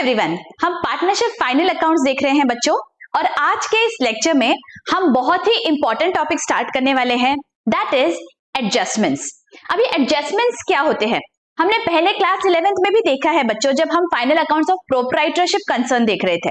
Everyone, हम partnership final accounts देख रहे हैं बच्चों, और आज के इस लेक्चर में हम बहुत ही इंपॉर्टेंट टॉपिक स्टार्ट करने वाले हैं, दैट इज एडजस्टमेंट्स। अभी एडजस्टमेंट्स क्या होते हैं हमने पहले क्लास 11th में भी देखा है बच्चों, जब हम final accounts of proprietorship concern देख रहे थे।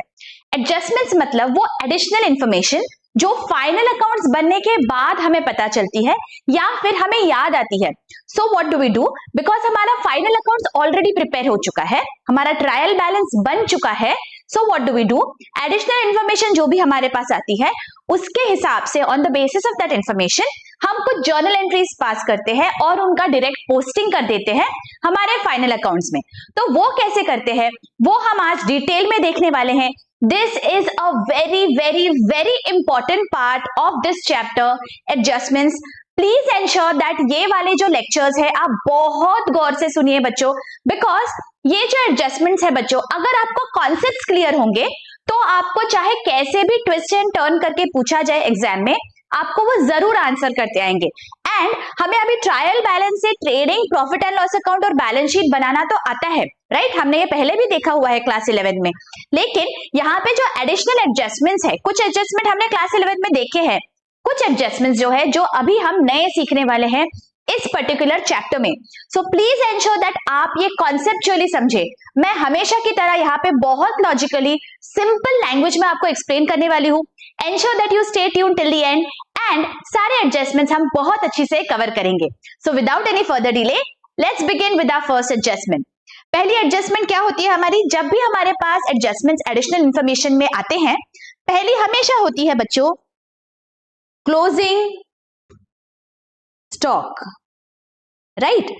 एडजस्टमेंट्स मतलब वो एडिशनल इंफॉर्मेशन जो फाइनल अकाउंट्स बनने के बाद हमें पता चलती है या फिर हमें याद आती है। So what do we do, because हमारा फाइनल अकाउंट्स ऑलरेडी प्रिपेयर हो चुका है, हमारा ट्रायल बैलेंस बन चुका है। So what do we do, additional information जो भी हमारे पास आती है उसके हिसाब से on the basis of that information हम कुछ जर्नल एंट्रीज पास करते हैं और उनका डायरेक्ट पोस्टिंग कर देते हैं हमारे फाइनल अकाउंट्स में। तो वो कैसे करते हैं वो हम आज डिटेल में देखने वाले हैं। This is a very important part of this chapter, adjustments. Please ensure that ये वाले जो lectures है आप बहुत गौर से सुनिए बच्चों, because ये जो adjustments है बच्चों, अगर आपको concepts clear होंगे तो आपको चाहे कैसे भी twist and turn करके पूछा जाए एग्जाम में, आपको वो जरूर आंसर करते आएंगे। एंड हमें अभी ट्रायल बैलेंस से trading, profit and loss account और बैलेंस शीट बनाना तो आता है, राइट? हमने ये पहले भी देखा हुआ है क्लास 11 में। लेकिन यहाँ पे जो एडिशनल एडजस्टमेंट्स है, कुछ एडजस्टमेंट हमने क्लास 11 में देखे हैं, कुछ एडजस्टमेंट्स जो है जो अभी हम नए सीखने वाले हैं इस पर्टिकुलर चैप्टर में। सो प्लीज एंश्योर दैट आप ये कॉन्सेप्चुअली समझे। मैं हमेशा की तरह यहाँ पे बहुत लॉजिकली सिंपल लैंग्वेज में आपको एक्सप्लेन करने वाली हूँ। Ensure that you stay tuned till the end and सारे एडजस्टमेंट्स हम बहुत अच्छी से कवर करेंगे। So without any further delay let's begin with our first adjustment. पहली एडजस्टमेंट क्या होती है हमारी, जब भी हमारे पास एडजस्टमेंट्स एडिशनल इंफॉर्मेशन में आते हैं, पहली हमेशा होती है बच्चों क्लोजिंग स्टॉक, राइट?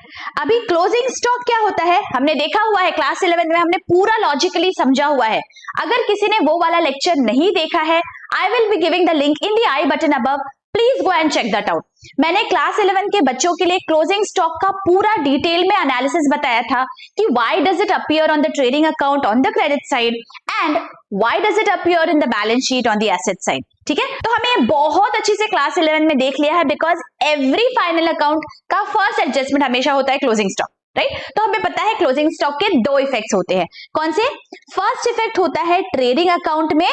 अभी क्लोजिंग स्टॉक क्या होता है हमने देखा हुआ है क्लास 11 में, हमने पूरा लॉजिकली समझा हुआ है। अगर किसी ने वो वाला लेक्चर नहीं देखा है, I will be giving the link in the i button above, please go and check that out. मैंने क्लास 11 के बच्चों के लिए क्लोजिंग स्टॉक का पूरा डिटेल में एनालिसिस बताया था कि why does it appear on the trading account on the credit side and why does it appear in the balance sheet on the asset side. ठीक है, तो हमें बहुत अच्छी से क्लास 11 में देख लिया है, बिकॉज एवरी फाइनल अकाउंट का फर्स्ट एडजस्टमेंट हमेशा होता है क्लोजिंग स्टॉक, राइट? तो हमें पता है क्लोजिंग स्टॉक के दो इफेक्ट्स होते हैं। कौन से? फर्स्ट इफेक्ट होता है ट्रेडिंग अकाउंट में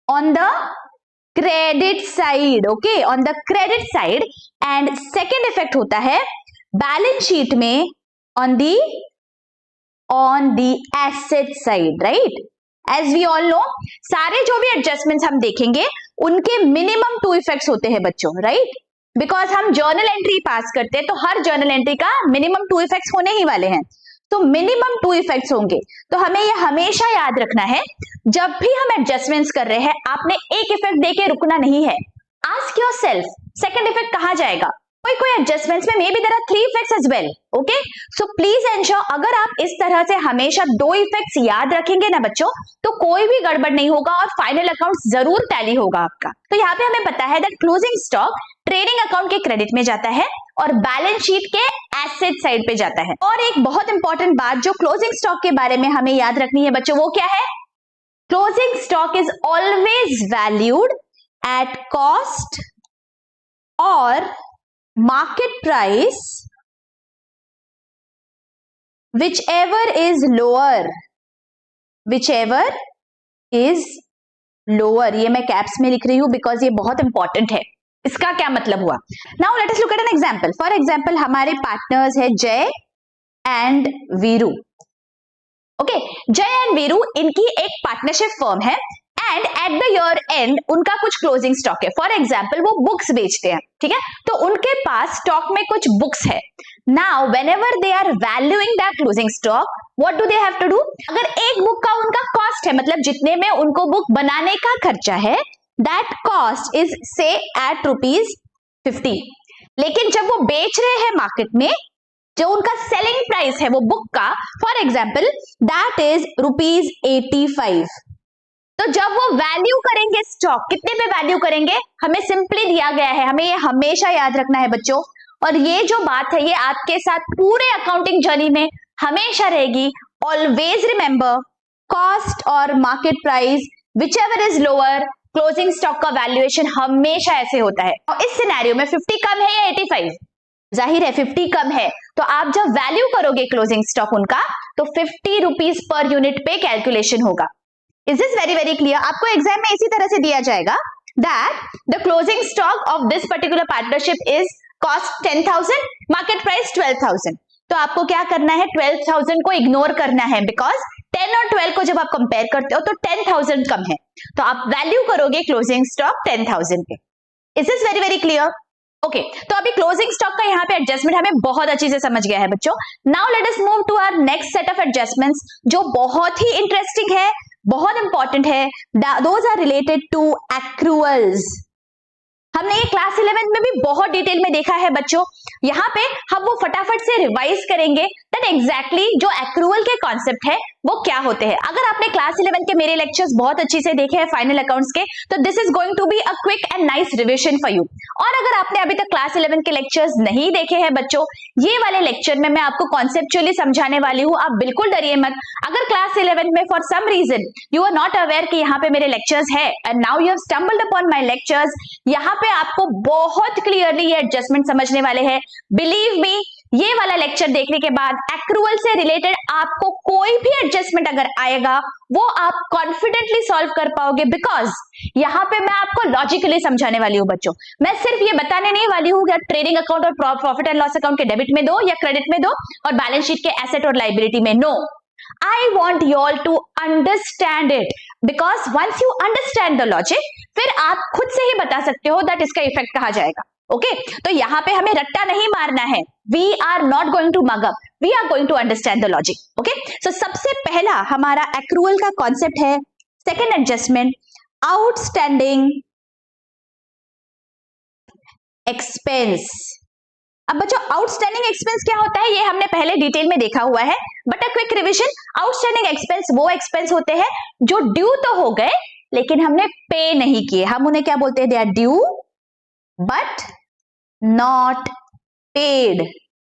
on the credit side, okay, on the credit side, and second effect होता है बैलेंस शीट में on the asset side, right? As we all know, सारे जो भी एडजस्टमेंट्स हम देखेंगे उनके मिनिमम 2 इफेक्ट्स होते हैं बच्चों, राइट? बिकॉज हम जर्नल एंट्री पास करते हैं तो हर जर्नल एंट्री का मिनिमम 2 इफेक्ट्स होने ही वाले हैं। तो मिनिमम 2 इफेक्ट्स होंगे, तो हमें ये हमेशा याद रखना है जब भी हम एडजस्टमेंट्स कर रहे हैं, आपने एक इफेक्ट देके रुकना नहीं है। आस्क योरसेल्फ सेकंड इफेक्ट कहां जाएगा। कोई एडजस्टमेंट्स में may be there are 3 effects as well, okay? So please ensure, अगर आप इस तरह से हमेशा 2 इफेक्ट्स याद रखेंगे ना बच्चों, तो कोई भी गड़बड़ नहीं होगा और फाइनल अकाउंट जरूर टैली होगा आपका। तो यहाँ पे हमें पता है that closing stock trading account के क्रेडिट में जाता है और बैलेंस शीट के एसेट साइड पे जाता है। और एक बहुत इंपॉर्टेंट बात जो क्लोजिंग स्टॉक के बारे में हमें याद रखनी है बच्चों, वो क्या है? Closing stock is always valued at cost और market price whichever is lower। ये मैं कैप्स में लिख रही हूं बिकॉज ये बहुत इंपॉर्टेंट है। इसका क्या मतलब हुआ? Now let us look at an example. For example हमारे पार्टनर्स है जय एंड वीरू, ओके? जय एंड वीरू इनकी एक पार्टनरशिप फर्म है and at the year and उनका कुछ क्लोजिंग स्टॉक है। फॉर एग्जाम्पल वो बुक्स बेचते हैं, ठीक है? तो उनके पास स्टॉक में कुछ बुक्स है। Now whenever they are valuing that closing stock, what do they have to do? अगर एक बुक का उनका कॉस्ट है, मतलब जितने में उनको बुक बनाने का खर्चा है, दैट कॉस्ट इज से एट ₹50। लेकिन जब वो बेच रहे हैं मार्केट में, जो उनका सेलिंग प्राइस है वो बुक का, फॉर एग्जाम्पल दैट इज ₹85। तो जब वो वैल्यू करेंगे स्टॉक, कितने पे वैल्यू करेंगे? हमें सिंपली दिया गया है, हमें ये हमेशा याद रखना है बच्चों। और ये जो बात है ये आपके साथ पूरे अकाउंटिंग जर्नी में हमेशा रहेगी। ऑलवेज रिमेंबर, कॉस्ट और market price whichever is lower, closing stock का वैल्यूएशन हमेशा ऐसे होता है। और इस सिनेरियो में 50 कम है या 85? जाहिर है 50 कम है, तो आप जब वैल्यू करोगे क्लोजिंग स्टॉक उनका, तो 50 रुपीज पर यूनिट पे कैलकुलेशन होगा। Is this very very clear? आपको एग्जाम में इसी तरह से दिया जाएगा that the closing stock of this particular partnership is cost 10,000, market price 12,000। तो आपको क्या करना है, 12,000 को इग्नोर करना है, बिकॉज 10 और 12 को जब आप कंपेयर करते हो तो 10,000 कम है, तो आप वैल्यू करोगे क्लोजिंग स्टॉक 10,000 पे। Is this very very clear? Okay, तो अभी क्लोजिंग स्टॉक का यहाँ पे एडजस्टमेंट हमें बहुत अच्छी से समझ गया है बच्चों। Now let us move to our next set of adjustments, जो बहुत ही इंटरेस्टिंग है, बहुत इंपॉर्टेंट है। Those are related to accruals. हमने ये क्लास 11 में भी बहुत डिटेल में देखा है बच्चों। यहाँ पे हम वो फटाफट से रिवाइज करेंगे दैट एग्जैक्टली जो एक्रूअल के कॉन्सेप्ट है वो क्या होते हैं। अगर आपने क्लास 11 के मेरे लेक्चर्स बहुत अच्छी से देखे हैं फाइनल अकाउंट्स के, तो this is going to be a quick and nice revision for you. और अगर आपने अभी तक क्लास 11 के लेक्चर्स नहीं देखे हैं बच्चों, ये वाले लेक्चर में मैं आपको कॉन्सेप्चुअली समझाने वाली हूँ, आप बिल्कुल डरिए मत। अगर क्लास 11 में for some reason you are not aware कि यहाँ पे मेरे लेक्चर्स है and now you have stumbled upon my lectures, यहाँ पे आपको बहुत क्लियरली ये एडजस्टमेंट समझने वाले हैं। बिलीव मी, ये वाला लेक्चर देखने के बाद एक्रूअल से रिलेटेड आपको कोई भी एडजस्टमेंट अगर आएगा वो आप कॉन्फिडेंटली सॉल्व कर पाओगे, बिकॉज यहाँ पे मैं आपको लॉजिकली समझाने वाली हूँ बच्चों। मैं सिर्फ ये बताने नहीं वाली हूँ कि ट्रेडिंग अकाउंट और प्रॉफिट एंड लॉस अकाउंट के डेबिट में दो या क्रेडिट में दो और बैलेंस शीट के एसेट और लाइबिलिटी में। No, I want you all to understand it, because once you understand the logic, फिर आप खुद से ही बता सकते हो दैट इसका इफेक्ट कहाँ जाएगा। ओके, तो यहाँ पे हमें रट्टा नहीं मारना है। We are not going to mug up, we are going to understand the logic. Okay, so सबसे पहला हमारा एक्रूअल का कॉन्सेप्ट है, सेकेंड एडजस्टमेंट, आउटस्टैंडिंग एक्सपेंस। अब बच्चों आउटस्टैंडिंग एक्सपेंस क्या होता है ये हमने पहले डिटेल में देखा हुआ है, but a quick revision. Outstanding expense वो एक्सपेंस होते हैं जो ड्यू तो हो गए लेकिन हमने पे नहीं किए, हम उन्हें क्या बोलते हैं, they are due but not paid,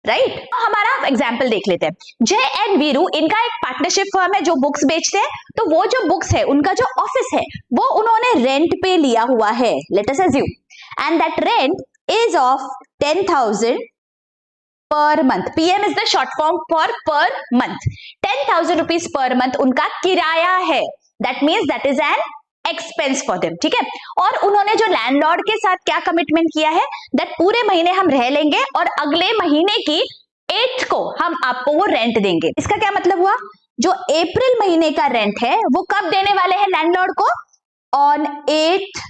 right. हमारा एग्जाम्पल देख लेते हैं। जय एंड वीरू, इनका एक पार्टनरशिप फर्म है जो बुक्स बेचते हैं, तो वो जो बुक्स है उनका जो ऑफिस है वो उन्होंने रेंट पे लिया हुआ है, let us assume, and that rent is of 10,000 per month. PM is the short form for per month. 10,000 rupees per month उनका किराया है. That means that is an expense for them. ठीक है, और उन्होंने जो लैंडलॉर्ड के साथ क्या कमिटमेंट किया है, दैट पूरे महीने हम रह लेंगे और अगले महीने की 8th को हम आपको वो रेंट देंगे। इसका क्या मतलब हुआ, जो अप्रैल महीने का रेंट है वो कब देने वाले हैं लैंडलॉर्ड को, on 8th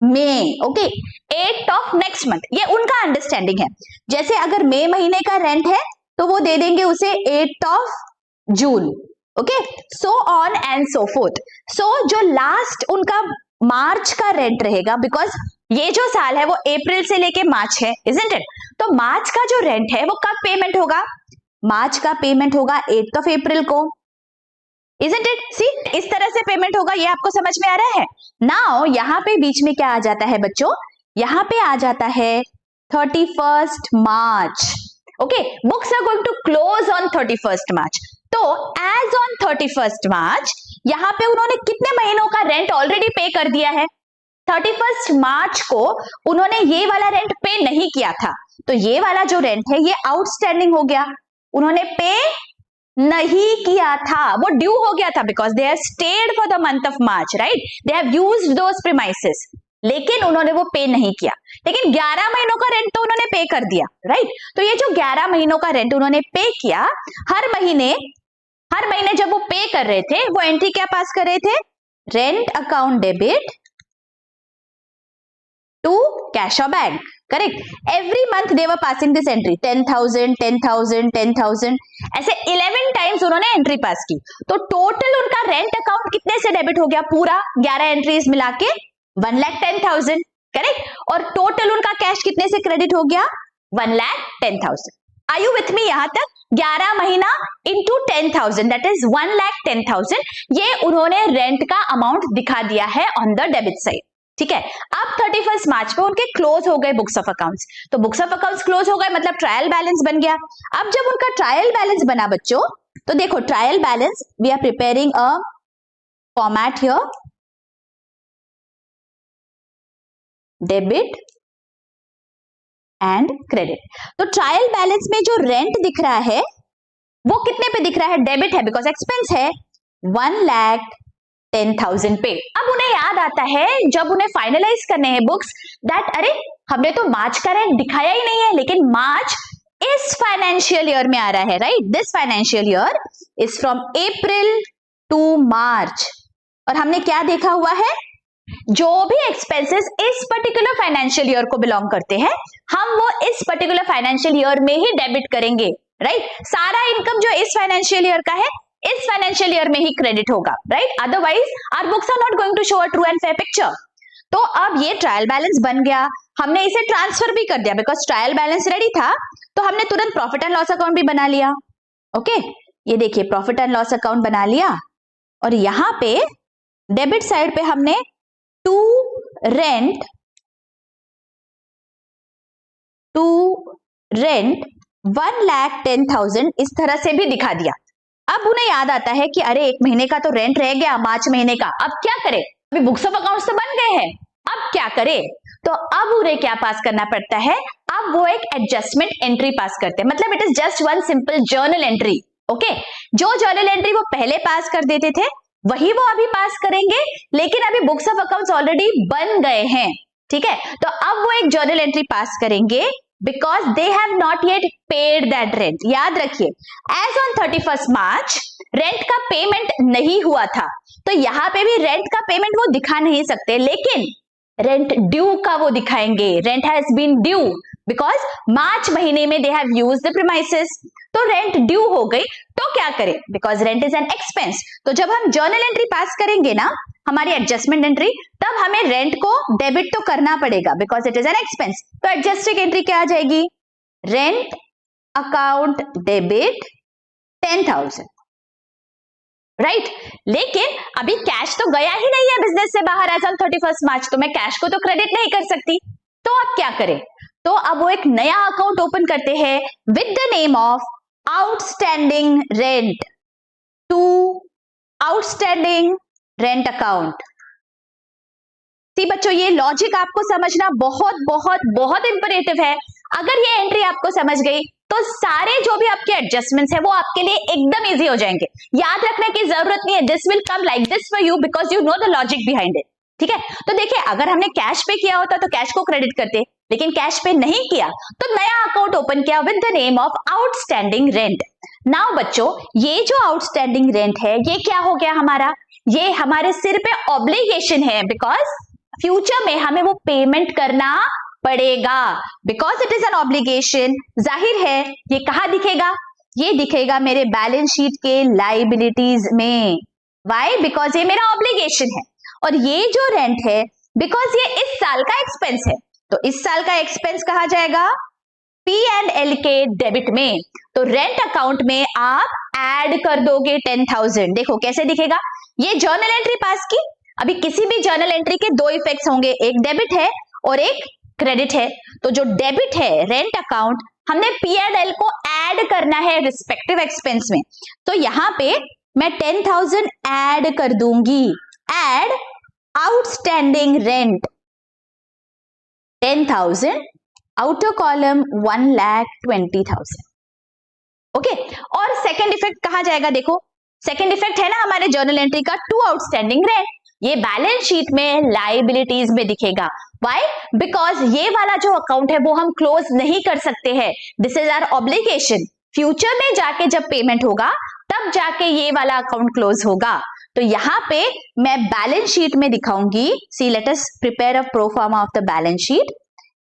May. Okay, 8th of next month, ये उनका अंडरस्टैंडिंग है। जैसे अगर मई महीने का रेंट है तो वो दे देंगे उसे 8th of June. Okay, so on and so forth. सो जो लास्ट उनका मार्च का रेंट रहेगा, बिकॉज ये जो साल है वो अप्रैल से लेके मार्च है, इजंट इट, तो मार्च का जो रेंट है वो कब पेमेंट होगा, मार्च का पेमेंट होगा 8th ऑफ अप्रैल को, Isn't it? See, इस तरह से पेमेंट होगा, ये आपको समझ में आ रहा है। नाउ यहाँ पे बीच में क्या आ जाता है बच्चों, यहाँ पे आ जाता है 31st March. Okay, books are going to close on 31st March, तो एज ऑन 31st मार्च यहाँ पे उन्होंने कितने महीनों का रेंट ऑलरेडी पे कर दिया है, 31st मार्च को उन्होंने ये वाला रेंट पे नहीं किया था, तो ये वाला जो रेंट है ये आउटस्टैंडिंग हो गया, उन्होंने पे नहीं किया था, वो ड्यू हो गया था, because they have stayed for the month of March, right, they have used those premises, लेकिन उन्होंने वो पे नहीं किया। लेकिन 11 महीनों का रेंट तो उन्होंने पे कर दिया, राइट। तो ये जो 11 महीनों का रेंट उन्होंने पे किया, हर महीने जब वो पे कर रहे थे वो एंट्री क्या पास कर रहे थे, rent account debit to cash और bank, correct. Every month they were passing this entry, 10,000 10,000 10,000, ऐसे 11 टाइम्स उन्होंने एंट्री पास की। तो टोटल उनका रेंट अकाउंट कितने से डेबिट हो गया, पूरा 11 एंट्रीज मिला के 1,10,000, करेक्ट। और टोटल उनका कैश कितने से क्रेडिट हो गया, 1,10,000। आर यू विथ मी यहाँ तक? 11 महीना इंटू 10,000, दैट इज 1,10,000, ये उन्होंने रेंट का अमाउंट दिखा दिया है ऑन द डेबिट साइड, ठीक है। अब 31st मार्च पे उनके क्लोज हो गए बुक्स ऑफ अकाउंट्स, तो बुक्स ऑफ अकाउंट्स क्लोज हो गए मतलब ट्रायल बैलेंस बन गया। अब जब उनका ट्रायल बैलेंस बना बच्चों, तो देखो trial balance, we are preparing a format here, debit and credit. तो ट्रायल बैलेंस में जो रेंट दिख रहा है वो कितने पे दिख रहा है? डेबिट है, बिकॉज एक्सपेंस है 1,10,000 पे। अब उन्हें याद आता है जब उन्हें फाइनलाइज करने हैं बुक्स, दैट अरे हमने तो मार्च का रेंट दिखाया ही नहीं है, लेकिन मार्च इस फाइनेंशियल ईयर में आ रहा है, right? This financial year is from April to March. और हमने क्या देखा हुआ है? जो भी एक्सपेंसेस इस पर्टिकुलर फाइनेंशियल ईयर को बिलोंग करते हैं, हम वो इस पर्टिकुलर फाइनेंशियल ईयर में ही डेबिट करेंगे, राइट? सारा इनकम जो इस फाइनेंशियल ईयर का है, इस फाइनेंशियल ईयर में ही क्रेडिट होगा, right? Otherwise our books are not going to show a true and fair picture. तो अब ये ट्रायल बैलेंस बन गया, हमने इसे ट्रांसफर भी कर दिया, बिकॉज ट्रायल बैलेंस रेडी था तो हमने तुरंत प्रॉफिट एंड लॉस अकाउंट भी बना लिया। ओके, ये देखिए प्रॉफिट एंड लॉस अकाउंट बना लिया, और यहां पे डेबिट साइड पे हमने टू रेंट 1,10,000 इस तरह से भी दिखा दिया। अब उन्हें याद आता है कि अरे एक महीने का तो रेंट रह गया, मार्च महीने का, अब क्या करें? अभी बुक्स ऑफ अकाउंट्स तो बन गए हैं, अब क्या करें? तो अब उन्हें क्या पास करना पड़ता है? अब वो एक एडजस्टमेंट एंट्री पास करते हैं, मतलब it is just one simple journal entry. Okay, जो जर्नल एंट्री वो पहले पास कर देते थे वही वो अभी पास करेंगे, लेकिन अभी बुक्स ऑफ अकाउंट्स ऑलरेडी बन गए हैं, ठीक है? तो अब वो एक जर्नल एंट्री पास करेंगे because they have not yet paid that rent. याद रखिए, एज ऑन 31 मार्च रेंट का पेमेंट नहीं हुआ था, तो यहां पे भी रेंट का पेमेंट वो दिखा नहीं सकते, लेकिन रेंट ड्यू का वो दिखाएंगे। Rent has been due because March महीने में they have used the premises, तो रेंट ड्यू हो गई। तो क्या करें? Because rent is an expense, तो जब हम जर्नल एंट्री पास करेंगे ना, हमारी एडजस्टमेंट एंट्री, तब हमें रेंट को डेबिट तो करना पड़ेगा because it is an expense. तो एडजस्टिंग एंट्री क्या आ जाएगी? Rent account debit 10,000, right? लेकिन अभी कैश तो गया ही नहीं है बिजनेस से बाहर एज ऑन 31 मार्च, तो मैं कैश को तो क्रेडिट नहीं कर सकती। तो अब क्या करें? तो अब वो एक नया अकाउंट ओपन करते हैं with the name of outstanding rent to outstanding rent account. See बच्चों, ये लॉजिक आपको समझना बहुत बहुत बहुत इंपॉर्टेंट है। अगर ये एंट्री आपको समझ गई तो सारे जो भी आपके एडजस्टमेंट्स है वो आपके लिए एकदम इजी हो जाएंगे। याद रखने की जरूरत नहीं है, this will come like this for you because you know the logic behind it, ठीक है? तो देखिए, अगर हमने कैश पे किया होता तो कैश को क्रेडिट करते, लेकिन कैश पे नहीं किया तो नया अकाउंट ओपन किया with the name of outstanding rent. Now बच्चों, ये जो आउटस्टैंडिंग रेंट है ये क्या हो गया हमारा? ये हमारे सिर पे ऑब्लिगेशन है बिकॉज फ्यूचर में हमें वो पेमेंट करना पड़ेगा, because it is an obligation. जाहिर है ये कहां दिखेगा? ये दिखेगा मेरे बैलेंस शीट के लाइबिलिटीज में। वाई? बिकॉज ये मेरा ऑब्लिगेशन है, और ये जो रेंट है बिकॉज ये इस साल का एक्सपेंस है, तो इस साल का एक्सपेंस कहा जाएगा P&L के डेबिट में। तो रेंट अकाउंट में आप ऐड कर दोगे 10,000। देखो कैसे दिखेगा? ये जर्नल एंट्री पास की, अभी किसी भी जर्नल एंट्री के दो इफेक्ट्स होंगे, एक डेबिट है और एक क्रेडिट है। तो जो डेबिट है रेंट अकाउंट, हमने P&L को ऐड करना है रिस्पेक्टिव एक्सपेंस में, तो यहां पे मैं 10,000 ऐड कर दूंगी। Add outstanding rent 10,000, outer column 1,20,000। Okay, और सेकेंड इफेक्ट कहां जाएगा? देखो सेकेंड इफेक्ट है ना हमारे जर्नल एंट्री का, टू आउटस्टैंडिंग रेंट, ये बैलेंस शीट में लाइबिलिटीज में दिखेगा। व्हाई? बिकॉज ये वाला जो अकाउंट है वो हम क्लोज नहीं कर सकते हैं, this is our obligation. Future में जाके जब पेमेंट होगा तब जाके ये वाला अकाउंट क्लोज होगा। तो यहां पे मैं बैलेंस शीट में दिखाऊंगी। See let us prepare a pro forma of the balance sheet.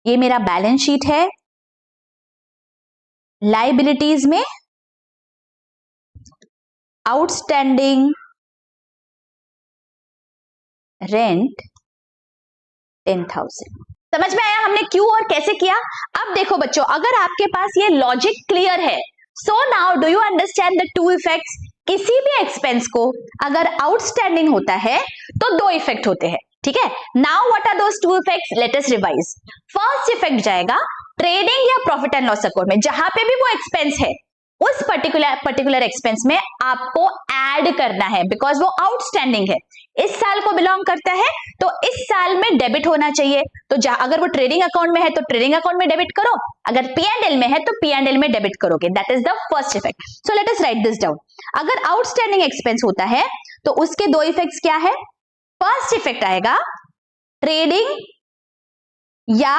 ये मेरा बैलेंस शीट है, लाइबिलिटीज में आउटस्टैंडिंग रेंट 10,000। समझ में आया हमने क्यों और कैसे किया? अब देखो बच्चों, अगर आपके पास ये लॉजिक क्लियर है, so now do you understand the two effects? किसी भी एक्सपेंस को अगर आउटस्टैंडिंग होता है तो दो इफेक्ट होते हैं, ठीक है? Now what are those two effects? Let us revise. First effect जाएगा ट्रेडिंग या प्रॉफिट एंड लॉस अकाउंट में, जहां पे भी वो एक्सपेंस है उस पर्टिकुलर एक्सपेंस में आपको ऐड करना है, बिकॉज वो आउटस्टैंडिंग है, इस साल को बिलोंग करता है, तो इस साल में डेबिट होना चाहिए। तो अगर वो ट्रेडिंग अकाउंट में है तो ट्रेडिंग अकाउंट में डेबिट करो, अगर P&L में है तो P&L में डेबिट करोगे। That is the first effect. So let us right this down. अगर आउटस्टैंडिंग एक्सपेंस होता है तो उसके दो इफेक्ट्स क्या है? फर्स्ट इफेक्ट आएगा ट्रेडिंग या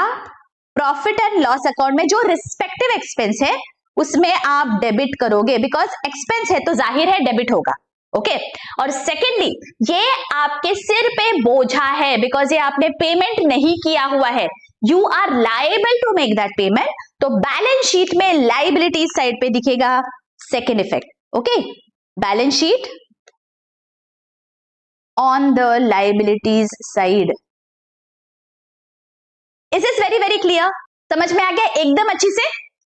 प्रॉफिट एंड लॉस अकाउंट में जो रिस्पेक्टिव एक्सपेंस है उसमें आप डेबिट करोगे, बिकॉज एक्सपेंस है तो जाहिर है डेबिट होगा। ओके और सेकेंडली ये आपके सिर पे बोझा है, बिकॉज ये आपने पेमेंट नहीं किया हुआ है, you are liable to make that payment, तो बैलेंस शीट में लायबिलिटी साइड पे दिखेगा second effect. Okay balance sheet on the liabilities side. Is this very very clear? समझ में आ गया एकदम अच्छी से?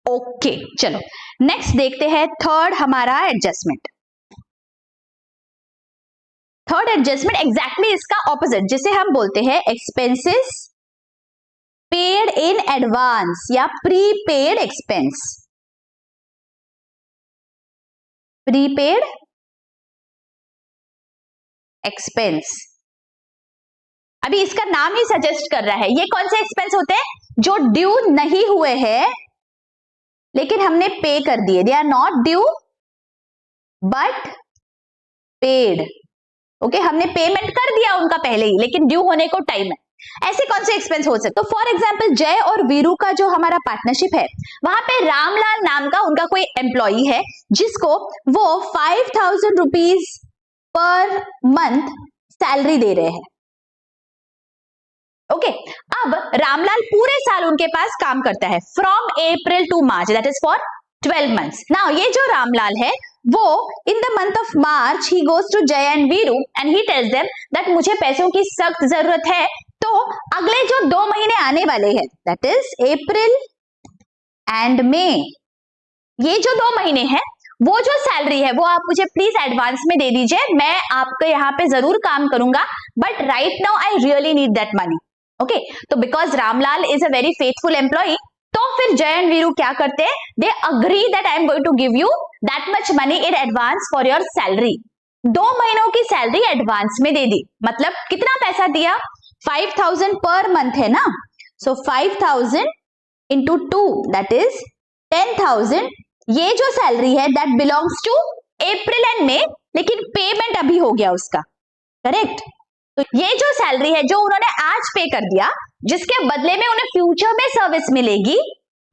ओके चलो नेक्स्ट देखते हैं थर्ड हमारा एडजस्टमेंट। थर्ड एडजस्टमेंट एग्जैक्टली इसका ऑपोजिट, जिसे हम बोलते हैं एक्सपेंसेस पेड इन एडवांस या प्रीपेड एक्सपेंस। प्रीपेड एक्सपेंस, अभी इसका नाम ही सजेस्ट कर रहा है। ये कौन से एक्सपेंस होते हैं? जो ड्यू नहीं हुए हैं लेकिन हमने पे कर दिए, they are not due but paid. Okay हमने पेमेंट कर दिया उनका पहले ही, लेकिन ड्यू होने को टाइम है। ऐसे कौन से एक्सपेंस हो सकते? तो फॉर एग्जांपल जय और वीरू का जो हमारा पार्टनरशिप है, वहां पे रामलाल नाम का उनका कोई एम्प्लॉई है जिसको वो 5000 रुपीज पर मंथ सैलरी दे रहे हैं। ओके अब रामलाल पूरे साल उनके पास काम करता है, from April to March, that is for 12 months. Now ये जो रामलाल है वो in the month of March he goes to Jai and Veeru and he tells them that मुझे पैसों की सख्त जरूरत है, तो अगले जो 2 महीने आने वाले हैं दैट इज अप्रैल एंड मई, ये जो 2 महीने हैं वो जो सैलरी है वो आप मुझे प्लीज एडवांस में दे दीजिए, मैं आपके यहाँ पे जरूर काम करूंगा but right now I really need that money. Okay तो because Ramlal is a very faithful employee, तो फिर जय एंड वीरू क्या करते हैं? They agree that I am going to give you that much money in advance for your salary. 2 महीनों की salary advance में दे दी, मतलब कितना पैसा दिया? 5000 पर मंथ है ना, सो 5000 इंटू 2 दैट इज 10,000। ये जो सैलरी है that belongs to April and May, लेकिन पेमेंट अभी हो गया उसका, करेक्ट? तो ये जो सैलरी है जो उन्होंने आज पे कर दिया, जिसके बदले में उन्हें फ्यूचर में सर्विस मिलेगी,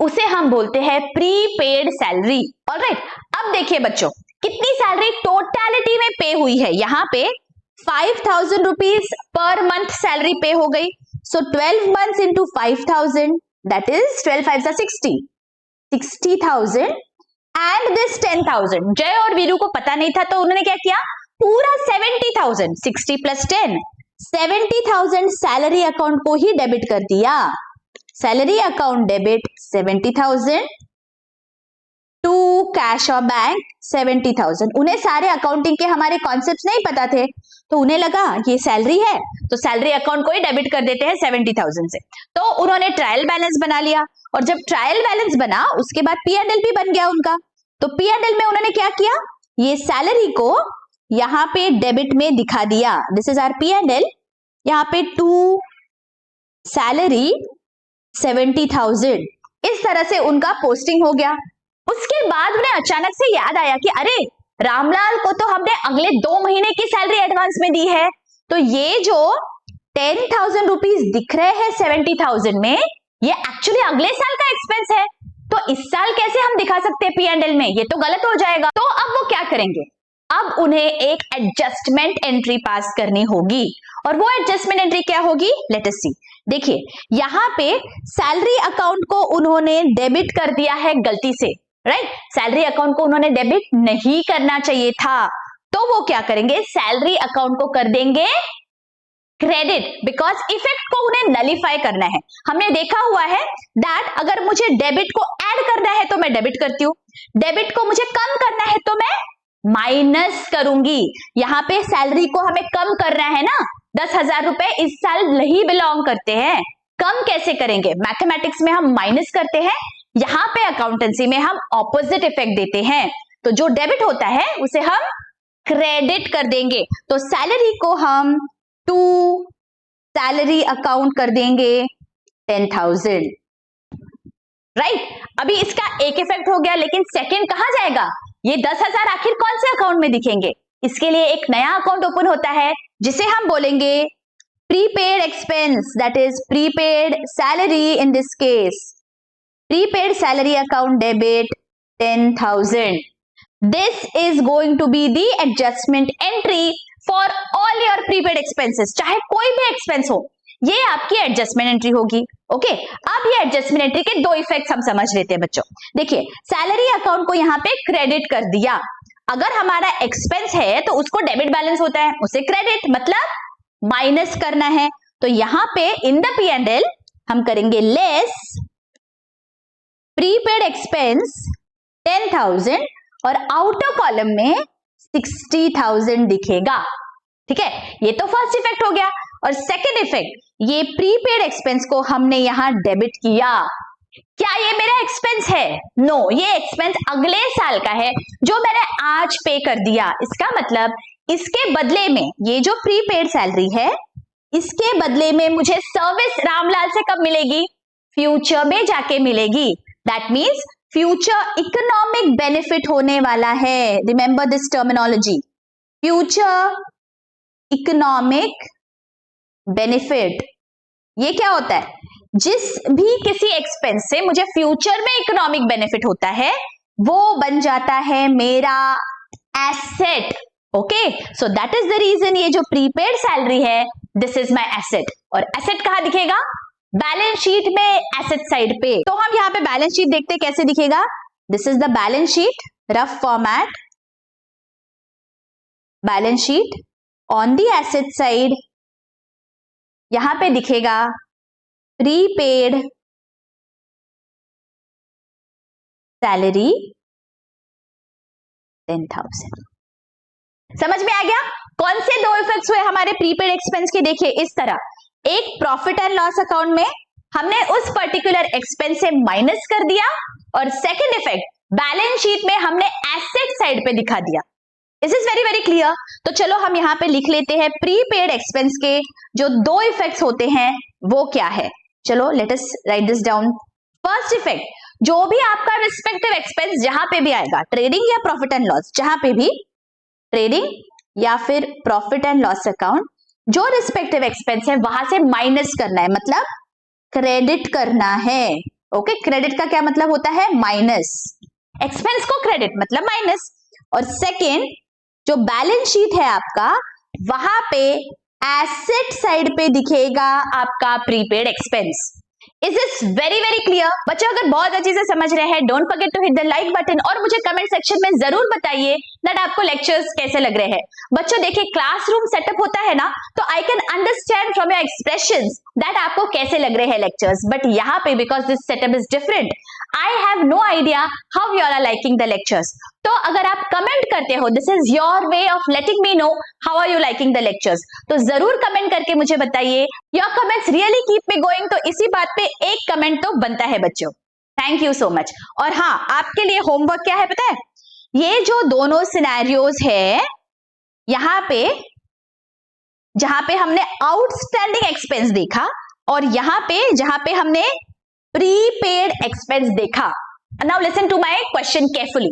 उसे हम बोलते हैं प्रीपेड सैलरी। ऑलराइट अब देखिए बच्चों कितनी सैलरी टोटलिटी में पे हुई है। यहाँ पे 5000 रुपीज पर मंथ सैलरी पे हो गई, सो 12 months into 5000 that is 12 5 60, 60,000 and this 10,000। जय और वीरू को पता नहीं था तो उन्होंने क्या किया? पूरा 70,000, 60 प्लस 10, 70,000 सैलरी अकाउंट को ही डेबिट कर दिया। Salary account debit 70,000 to cash और बैंक 70,000। उन्हें सारे अकाउंटिंग के हमारे कॉन्सेप्ट्स नहीं पता थे, तो उन्हें लगा ये सैलरी है तो सैलरी अकाउंट को ही डेबिट कर देते हैं 70,000 से, तो उन्होंने ट्रायल बैलेंस बना लिया। और जब ट्रायल बैलेंस बना उसके बाद P&L भी बन गया उनका, तो P&L में उन्होंने क्या किया? ये सैलरी को यहाँ पे डेबिट में दिखा दिया, दिस इज आवर P&L। यहाँ पे टू सैलरी 70,000, इस तरह से उनका पोस्टिंग हो गया। उसके बाद उन्हें अचानक से याद आया कि अरे रामलाल को तो हमने अगले 2 महीने की सैलरी एडवांस में दी है, तो ये जो 10,000 रुपीज दिख रहे हैं 70,000 में, ये एक्चुअली अगले साल का एक्सपेंस है, तो इस साल कैसे हम दिखा सकते हैं P&L में? ये तो गलत हो जाएगा। तो अब वो क्या करेंगे? अब उन्हें एक एडजस्टमेंट एंट्री पास करनी होगी, और वो एडजस्टमेंट एंट्री क्या होगी? लेट अस सी। देखिए यहाँ पे सैलरी अकाउंट को उन्होंने डेबिट कर दिया है गलती से, राइट? सैलरी अकाउंट को उन्होंने डेबिट नहीं करना चाहिए था, तो वो क्या करेंगे? सैलरी अकाउंट को कर देंगे क्रेडिट, बिकॉज इफेक्ट को उन्हें नलिफाई करना है। हमने देखा हुआ है दैट अगर मुझे डेबिट को ऐड करना है तो मैं डेबिट करती हूँ, डेबिट को मुझे कम करना है तो मैं माइनस करूंगी। यहाँ पे सैलरी को हमें कम करना है ना, 10,000 रुपए इस साल नहीं बिलोंग करते हैं, कम कैसे करेंगे? मैथमेटिक्स में हम माइनस करते हैं, यहाँ पे अकाउंटेंसी में हम ऑपोजिट इफेक्ट देते हैं, तो जो डेबिट होता है उसे हम क्रेडिट कर देंगे। तो सैलरी को हम टू सैलरी अकाउंट कर देंगे 10,000, राइट। अभी इसका एक इफेक्ट हो गया, लेकिन सेकंड कहां जाएगा? ये 10,000 आखिर कौन से अकाउंट में दिखेंगे? इसके लिए एक नया अकाउंट ओपन होता है जिसे हम बोलेंगे prepaid expense, that is prepaid salary. In this case prepaid salary account debit 10,000. This is going to be the adjustment entry for all your prepaid expenses. चाहे कोई भी एक्सपेंस हो, ये आपकी एडजस्टमेंट एंट्री होगी। ओके, अब ये एडजस्टमेंट एंट्री के दो इफेक्ट्स हम समझ लेते हैं बच्चों। देखिए, सैलरी अकाउंट को यहाँ पे क्रेडिट कर दिया। अगर हमारा एक्सपेंस है तो उसको डेबिट बैलेंस होता है, उसे क्रेडिट मतलब माइनस करना है। तो यहाँ पे इन द P&L हम करेंगे लेस प्रीपेड एक्सपेंस 10,000 और आउटर कॉलम में 60,000 दिखेगा। ठीक है, ये तो फर्स्ट इफेक्ट हो गया। और सेकंड इफेक्ट, ये प्रीपेड एक्सपेंस को हमने यहां डेबिट किया। क्या ये मेरा एक्सपेंस है? नो, ये एक्सपेंस अगले साल का है जो मैंने आज पे कर दिया। इसका मतलब इसके बदले में ये जो प्रीपेड सैलरी है, इसके बदले में मुझे सर्विस रामलाल से कब मिलेगी? फ्यूचर में जाके मिलेगी। That means future economic benefit होने वाला है। Remember this terminology, future economic benefit. ये क्या होता है? जिस भी किसी एक्सपेंस से मुझे फ्यूचर में इकोनॉमिक बेनिफिट होता है वो बन जाता है मेरा asset. Okay, so that is the reason ये जो प्रीपेड सैलरी है, दिस इज माय एसेट। और एसेट कहां दिखेगा? बैलेंस शीट में, एसेट साइड पे। तो हम यहाँ पे बैलेंस शीट देखते हैं कैसे दिखेगा। This is the balance sheet, rough format. Balance sheet on the asset side, यहां पे दिखेगा प्रीपेड सैलरी 10,000। समझ में आ गया? कौन से दो इफेक्ट्स हुए हमारे प्रीपेड एक्सपेंस के? देखिए इस तरह, एक प्रॉफिट एंड लॉस अकाउंट में हमने उस पर्टिकुलर एक्सपेंस से माइनस कर दिया, और सेकंड इफेक्ट बैलेंस शीट में हमने एसेट साइड पे दिखा दिया। This is very very clear. तो चलो हम यहाँ पे लिख लेते हैं प्रीपेड एक्सपेंस के जो दो इफेक्ट्स होते हैं वो क्या है। चलो let us right this down. First effect, जो भी आपका रिस्पेक्टिव एक्सपेंस जहां पे भी आएगा, ट्रेडिंग या प्रॉफिट एंड लॉस, जहां पे भी ट्रेडिंग या फिर प्रॉफिट एंड लॉस अकाउंट, जो रिस्पेक्टिव एक्सपेंस है वहां से माइनस करना है, मतलब क्रेडिट करना है। ओके, क्रेडिट का क्या मतलब होता है? माइनस। एक्सपेंस को क्रेडिट मतलब माइनस। और सेकेंड, जो बैलेंस शीट है आपका, वहां पे एसेट साइड पे दिखेगा आपका prepaid expense. Is this very very clear? बच्चों अगर बहुत अच्छे से समझ रहे हैं, don't forget to hit the like button और मुझे कमेंट सेक्शन में जरूर बताइए दैट आपको लेक्चर्स कैसे लग रहे हैं। बच्चों देखिए, क्लासरूम सेटअप होता है ना, तो I can understand from your expressions that आपको कैसे लग रहे हैं लेक्चर्स, बट यहाँ पे because this setup is different, I have no idea how you are liking the lectures. तो अगर आप कमेंट करते हो, this is your way of letting me know how are you liking the lectures, तो जरूर comment करके मुझे बताइए। Your comments really keep me going. तो इसी बात पे एक कमेंट तो बनता है बच्चों। Thank you so much. और हाँ, आपके लिए होमवर्क क्या है पता है? ये जो दोनों सिनेरियोज है, यहाँ पे जहां पे हमने आउटस्टैंडिंग एक्सपेंस देखा और यहाँ पे जहां पे हमने प्रीपेड एक्सपेंस देखा। Now listen to my question carefully.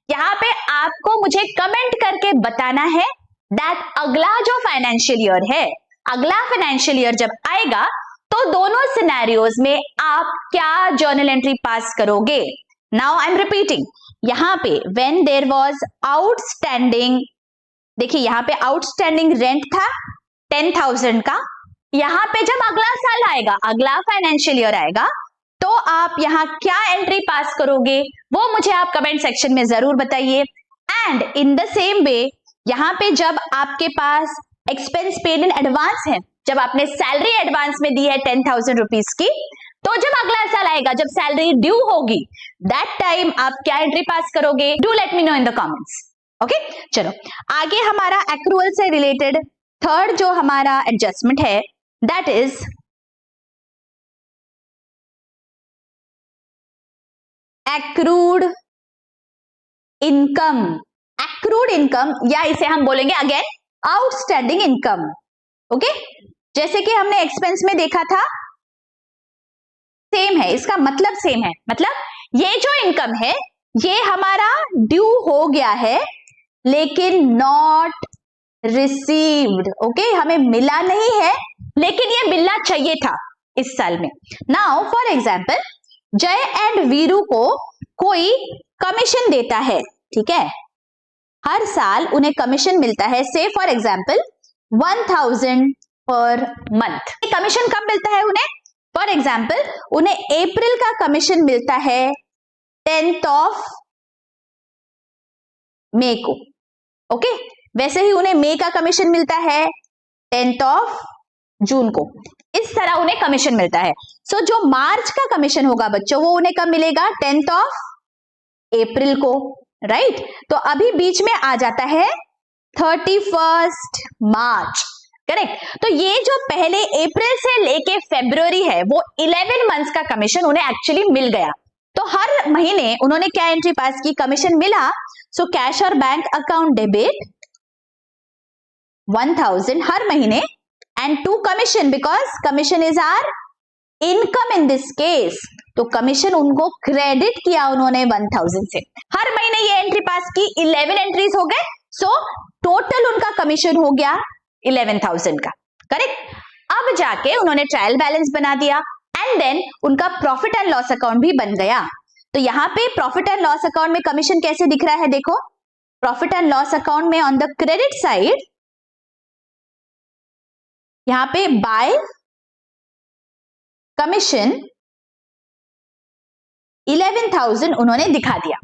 यहाँ पे आपको मुझे कमेंट करके बताना है दैट अगला जो फाइनेंशियल ईयर है, अगला फाइनेंशियल ईयर जब आएगा तो दोनों सिनेरियोज में आप क्या जर्नल एंट्री पास करोगे। नाउ आई एम रिपीटिंग, यहाँ पे व्हेन देयर वाज आउटस्टैंडिंग, देखिए यहाँ पे आउटस्टैंडिंग रेंट था 10,000 का। यहाँ पे जब अगला साल आएगा, अगला फाइनेंशियल ईयर आएगा, तो आप यहाँ क्या एंट्री पास करोगे वो मुझे आप कमेंट सेक्शन में जरूर बताइए। And in the same way, यहाँ पे जब आपके पास एक्सपेंस पेड इन एडवांस है, जब आपने सैलरी एडवांस में दी है 10,000 रुपीज की, तो जब अगला साल आएगा, जब सैलरी ड्यू होगी, दैट टाइम आप क्या एंट्री पास करोगे? Do let me know in the comments. Okay, चलो आगे हमारा एक्रूअल से रिलेटेड थर्ड जो हमारा एडजस्टमेंट है, that is accrued income, accrued income, या इसे हम बोलेंगे अगेन आउटस्टैंडिंग इनकम। ओके, जैसे कि हमने एक्सपेंस में देखा था, सेम है, इसका मतलब सेम है। मतलब ये जो इनकम है ये हमारा ड्यू हो गया है लेकिन नॉट रिसीव्ड। ओके, हमें मिला नहीं है लेकिन ये मिलना चाहिए था इस साल में। नाउ फॉर एग्जाम्पल, जय एंड वीरू को कोई कमीशन देता है, ठीक है, हर साल उन्हें कमीशन मिलता है, से for example 1000 per month. Commission कब मिलता है उन्हें? फॉर एग्जाम्पल उन्हें अप्रैल का कमीशन मिलता है 10th ऑफ मई को। ओके, वैसे ही उन्हें मई का कमीशन मिलता है 10th ऑफ जून को। इस तरह उन्हें कमीशन मिलता है। सो जो मार्च का कमीशन होगा बच्चों वो उन्हें कब मिलेगा? 10th ऑफ अप्रैल को, राइट। तो अभी बीच में आ जाता है 31st मार्च, करेक्ट। तो ये जो पहले अप्रैल से लेके फरवरी है वो 11 मंथ्स का कमीशन उन्हें एक्चुअली मिल गया। तो हर महीने उन्होंने क्या एंट्री पास की? कमीशन मिला, सो कैश और बैंक अकाउंट डेबिट 1000 हर महीने and to commission, because commission is our income in this case, तो कमीशन उनको क्रेडिट किया उन्होंने 1000 से। हर महीने ये एंट्री पास की, 11 एंट्रीज हो गए, सो टोटल उनका कमीशन हो गया 11,000 का, करेक्ट। अब जाके उन्होंने ट्रायल बैलेंस बना दिया एंड देन उनका प्रॉफिट एंड लॉस अकाउंट भी बन गया। तो यहाँ पे प्रॉफिट एंड लॉस अकाउंट में कमीशन कैसे दिख रहा है? देखो, प्रॉफिट एंड लॉस अकाउंट में ऑन द क्रेडिट साइड यहाँ पे बाय कमीशन 11,000 उन्होंने दिखा दिया।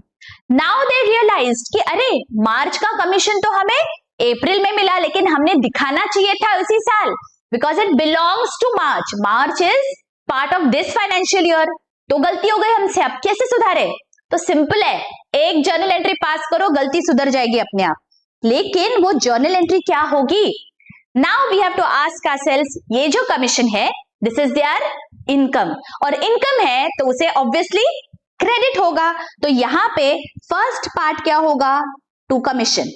नाउ दे रियलाइज्ड कि अरे मार्च का कमीशन तो हमें अप्रैल में मिला लेकिन हमने दिखाना चाहिए था उसी साल, because it belongs to March, March is part of this financial year. तो गलती हो गई हमसे, अब कैसे सुधारे? तो सिंपल है, एक जर्नल एंट्री पास करो, गलती सुधर जाएगी अपने आप। लेकिन वो जर्नल एंट्री क्या होगी? Now we have to ask ourselves, ये जो कमीशन है दिस इज देयर इनकम, और इनकम है तो उसे ऑब्वियसली क्रेडिट होगा। तो यहां पे फर्स्ट पार्ट क्या होगा? To commission.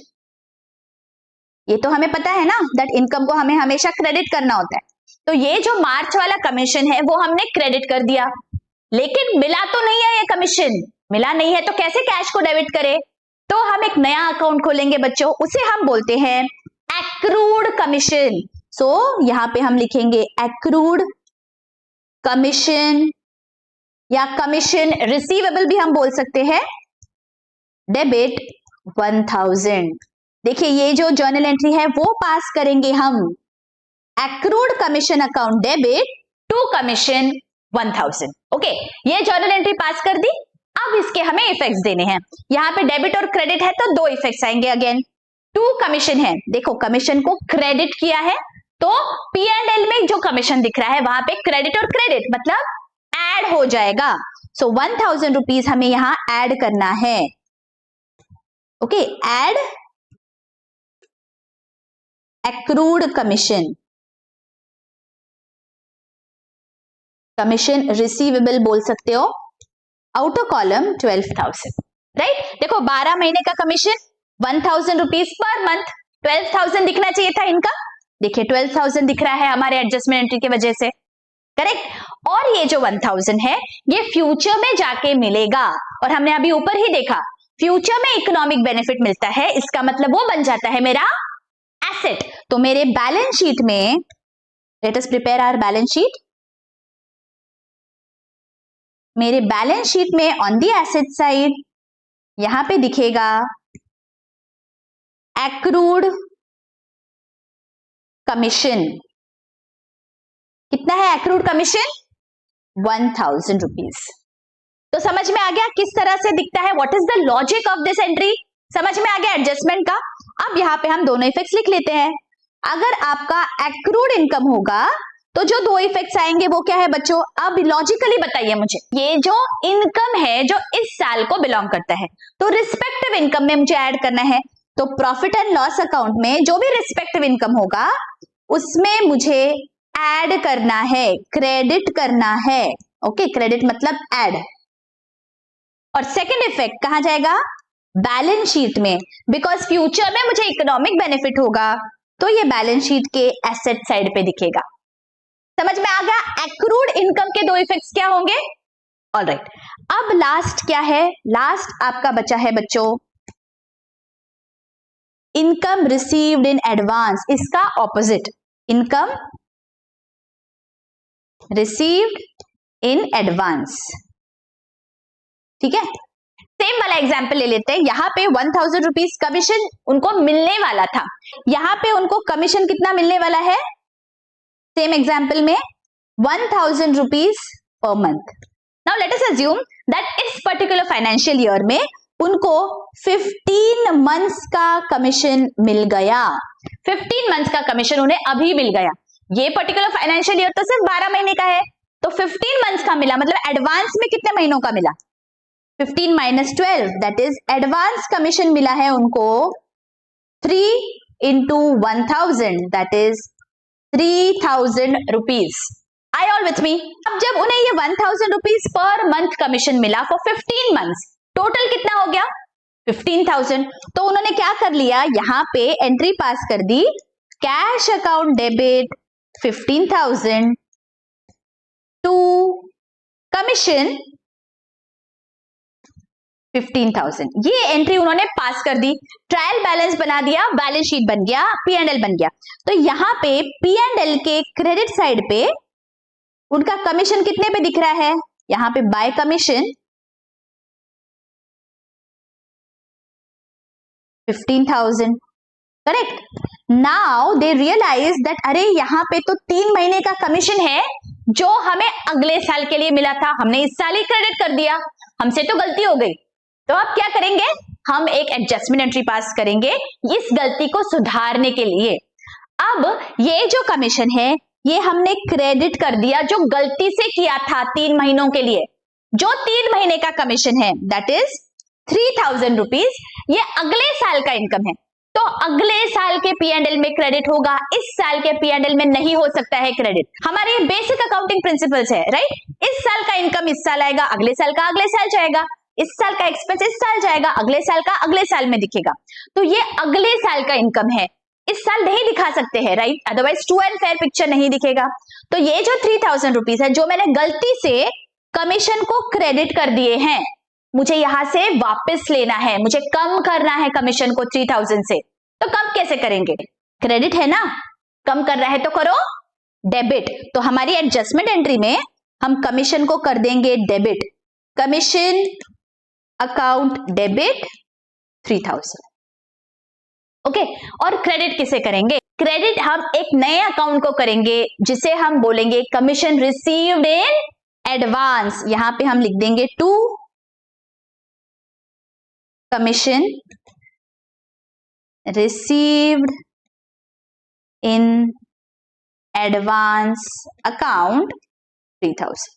ये तो हमें पता है ना दैट इनकम को हमें हमेशा क्रेडिट करना होता है। तो ये जो मार्च वाला कमीशन है वो हमने क्रेडिट कर दिया, लेकिन मिला तो नहीं है, ये कमीशन मिला नहीं है तो कैसे कैश को डेबिट करें? तो हम एक नया अकाउंट खोलेंगे बच्चों, उसे हम बोलते हैं एक्रूड कमीशन। सो यहां पे हम लिखेंगे एक्रूड कमीशन, या कमीशन रिसीवेबल भी हम बोल सकते हैं, डेबिट 1000। देखिए ये जो जर्नल एंट्री है वो पास करेंगे हम, accrued commission account debit to commission 1000। Okay, ये जर्नल एंट्री पास कर दी। अब इसके हमें इफेक्ट्स देने हैं। यहाँ पे डेबिट और क्रेडिट है तो दो इफेक्ट्स आएंगे। अगेन टू कमीशन है, देखो कमीशन को क्रेडिट किया है तो P&L में जो कमीशन दिख रहा है वहां पे क्रेडिट और क्रेडिट मतलब ऐड हो जाएगा। सो 1000 रुपीज हमें यहां ऐड करना है। Okay, add accrued commission, commission receivable बोल सकते हो, आउटर कॉलम 12,000, राइट। देखो 12 महीने का कमीशन 1000 रुपीज पर मंथ, 12,000 दिखना चाहिए था इनका, देखिए 12,000 दिख रहा है हमारे एडजस्टमेंट एंट्री की वजह से, करेक्ट। और ये जो 1000 है ये फ्यूचर में जाके मिलेगा, और हमने अभी ऊपर ही देखा फ्यूचर में इकोनॉमिक बेनिफिट मिलता है, इसका मतलब वो बन जाता है मेरा एसेट। तो मेरे बैलेंस शीट में, let us prepare our balance sheet, मेरे बैलेंस शीट में ऑन दी एसेट साइड यहां पे दिखेगा एक्रूड कमीशन। कितना है एक्रूड कमीशन? 1000 रुपीज। तो समझ में आ गया किस तरह से दिखता है, what is the logic of this entry, समझ में आ गया एडजस्टमेंट का। अब यहाँ पे हम दोनों इफेक्ट्स लिख लेते हैं। अगर आपका एक्रूड इनकम होगा तो जो दो इफेक्ट्स आएंगे वो क्या है बच्चों? अब लॉजिकली बताइए मुझे, ये जो इनकम है जो इस साल को बिलोंग करता है तो रिस्पेक्टिव इनकम में मुझे ऐड करना है। तो प्रॉफिट एंड लॉस अकाउंट में जो भी रिस्पेक्टिव इनकम होगा उसमें मुझे ऐड करना है, क्रेडिट करना है। ओके, क्रेडिट मतलब ऐड। और सेकंड इफेक्ट कहां जाएगा? बैलेंस शीट में, बिकॉज फ्यूचर में मुझे इकोनॉमिक बेनिफिट होगा तो ये बैलेंस शीट के एसेट साइड पे दिखेगा। समझ में आ गया? एक्रूड इनकम के दो इफेक्ट्स क्या होंगे? ऑलराइट, अब लास्ट क्या है? लास्ट आपका बचा है बच्चों इनकम रिसीव्ड इन एडवांस। इसका opposite, income received in advance. ठीक है, सेम वाला एग्जाम्पल ले लेते हैं। यहां पे 1000 रुपीज कमीशन उनको मिलने वाला था, यहां पे उनको कमीशन कितना मिलने वाला है? सेम एग्जाम्पल में 1000 rupees per month. Now let us assume that इस पर्टिकुलर फाइनेंशियल ईयर में उनको 15 मंथ्स का कमीशन मिल गया। 15 मंथ्स का कमीशन उन्हें अभी मिल गया। ये पर्टिकुलर फाइनेंशियल ईयर तो सिर्फ 12 महीने का है, तो 15 मंथ्स का मिला, मतलब एडवांस में कितने महीनों का मिला? 15 minus 12, that is advance commission मिला है उनको 3 into 1000, that is 3000 rupees. I all with me? अब जब उन्हें ये 1000 रुपीज पर मंथ कमीशन मिला फॉर 15 मंथ्स, टोटल कितना हो गया? 15,000। तो उन्होंने क्या कर लिया, यहां पे एंट्री पास कर दी, cash account debit 15,000 to commission 15,000। ये एंट्री उन्होंने पास कर दी, ट्रायल बैलेंस बना दिया, बैलेंस शीट बन गया, P&L बन गया। तो यहां पे P&L के क्रेडिट साइड पे उनका कमीशन कितने पे दिख रहा है? यहां पे by commission 15,000, correct. Now they realise that अरे यहां पे तो 3 महीने का कमीशन है जो हमें अगले साल के लिए मिला था, हमने इस साल ही क्रेडिट कर दिया, हमसे तो गलती हो गई। तो अब क्या करेंगे? हम एक एडजस्टमेंट एंट्री पास करेंगे इस गलती को सुधारने के लिए। अब ये जो कमीशन है ये हमने क्रेडिट कर दिया जो गलती से किया था 3 महीनों के लिए। जो 3 महीने का कमीशन है दैट इज 3000 रुपीज, ये अगले साल का इनकम है, तो अगले साल के P&L में क्रेडिट होगा, इस साल के P&L में नहीं हो सकता है क्रेडिट। हमारे बेसिक अकाउंटिंग प्रिंसिपल्स है, राइट? इस साल का इनकम इस साल आएगा, अगले साल का अगले साल जाएगा, इस साल का एक्सपेंस इस साल जाएगा, अगले साल का अगले साल में दिखेगा। तो ये अगले साल का इनकम है, इस साल नहीं दिखा सकते हैं, right? Otherwise true and fair picture नहीं दिखेगा। तो ये जो 3000 रुपीज है जो मैंने गलती से कमीशन को क्रेडिट कर दिए हैं, मुझे यहां से वापस लेना है, मुझे कम करना है कमीशन को 3000 से। तो कम कैसे करेंगे? क्रेडिट है ना, कम कर रहा है तो करो डेबिट। तो हमारी एडजस्टमेंट एंट्री में हम कमीशन को कर देंगे debit, commission account debit 3000। Okay, और क्रेडिट किसे करेंगे? क्रेडिट हम एक नए अकाउंट को करेंगे जिसे हम बोलेंगे कमीशन रिसीव्ड इन एडवांस। यहां पे हम लिख देंगे to commission received in advance account 3000।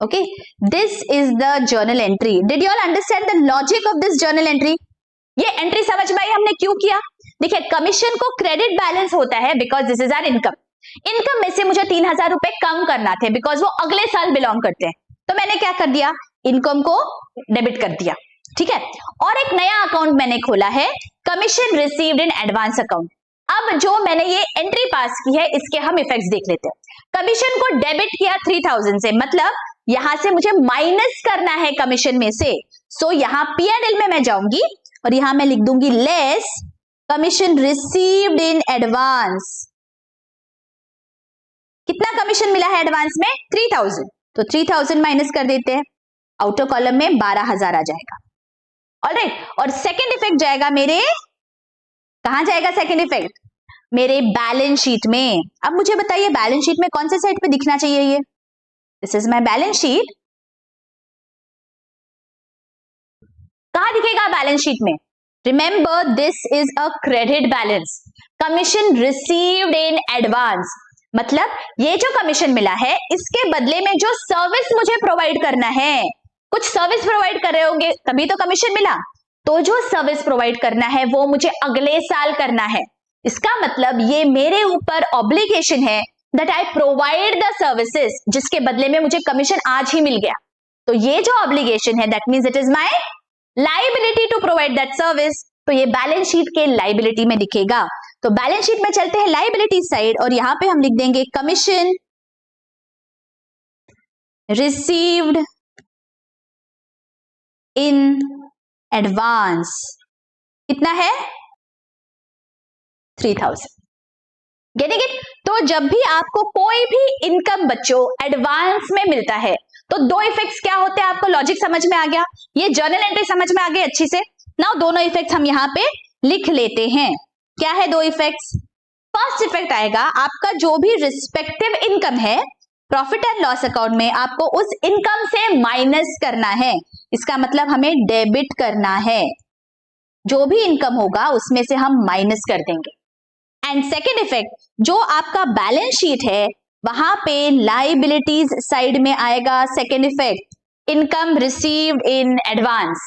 Okay, this is the journal entry. Did you all understand the logic of this journal entry? ये एंट्री समझ में आई हमने क्यों किया? देखिए, कमीशन को क्रेडिट बैलेंस होता है because this is our income. Income में से मुझे 3000 रुपए कम करना थे बिकॉज वो अगले साल बिलोंग करते हैं, तो मैंने क्या कर दिया? इनकम को डेबिट कर दिया, ठीक है। और एक नया अकाउंट मैंने खोला है, commission received in advance account. अब जो मैंने ये एंट्री पास की है इसके हम इफेक्ट्स देख लेते हैं। कमीशन को डेबिट किया 3000 से, मतलब यहां से मुझे माइनस करना है कमीशन में से। सो यहां P&L में मैं जाऊंगी और यहां मैं लिख दूंगी less commission received in advance. कितना कमीशन मिला है एडवांस में? 3000। तो 3000 माइनस कर देते हैं, आउटर कॉलम में 12000 आ जाएगा। ऑलराइट, और सेकेंड इफेक्ट जाएगा मेरे, कहां जाएगा सेकेंड इफेक्ट? मेरे बैलेंस शीट में। अब मुझे बताइए बैलेंस शीट में कौन से साइड पे दिखना चाहिए ये? This is my balance sheet. कहां दिखेगा बैलेंस शीट में? Remember this is a credit balance, commission received in advance. मतलब ये जो कमीशन मिला है इसके बदले में जो सर्विस मुझे प्रोवाइड करना है, कुछ सर्विस प्रोवाइड कर रहे होंगे तभी तो कमीशन मिला, तो जो सर्विस प्रोवाइड करना है वो मुझे अगले साल करना है। इसका मतलब ये मेरे ऊपर ऑब्लिगेशन है that I provide the services, जिसके बदले में मुझे कमीशन आज ही मिल गया। तो ये जो ऑब्लिगेशन है that means it is my liability to provide that service, तो ये बैलेंस शीट के लाइबिलिटी में दिखेगा। तो बैलेंस शीट में चलते हैं लाइबिलिटी साइड और यहां पे हम लिख देंगे कमीशन रिसीव्ड इन एडवांस, कितना है 3000। Getting it? तो जब भी आपको कोई भी इनकम बच्चों एडवांस में मिलता है तो दो इफेक्ट्स क्या होते हैं, आपको लॉजिक समझ में आ गया, ये जर्नल एंट्री समझ में आ गई अच्छी से। नाउ दोनों इफेक्ट्स हम यहाँ पे लिख लेते हैं। क्या है दो इफेक्ट्स? फर्स्ट इफेक्ट आएगा आपका जो भी रिस्पेक्टिव इनकम है प्रॉफिट एंड लॉस अकाउंट में आपको उस इनकम से माइनस करना है, इसका मतलब हमें डेबिट करना है, जो भी इनकम होगा उसमें से हम माइनस कर देंगे। एंड सेकेंड इफेक्ट, जो आपका बैलेंस शीट है वहां पे लाइबिलिटीज साइड में आएगा second effect, income received in advance.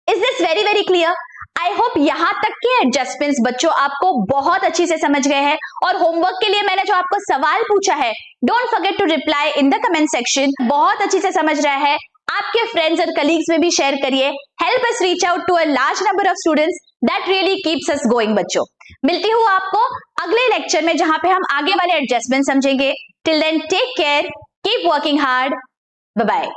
Is this very very clear? I hope यहां तक के एडजस्टमेंट्स बच्चों आपको बहुत अच्छी से समझ गए हैं। और होमवर्क के लिए मैंने जो आपको सवाल पूछा है, don't forget to reply in the comment section. बहुत अच्छी से समझ रहा है, आपके फ्रेंड्स और कलीग्स में भी शेयर करिए। Help us reach out to a large number of students, that really keeps us going बच्चों। मिलती हूँ आपको अगले लेक्चर में जहां पे हम आगे वाले एडजस्टमेंट समझेंगे। Till then take care, keep working hard, bye bye.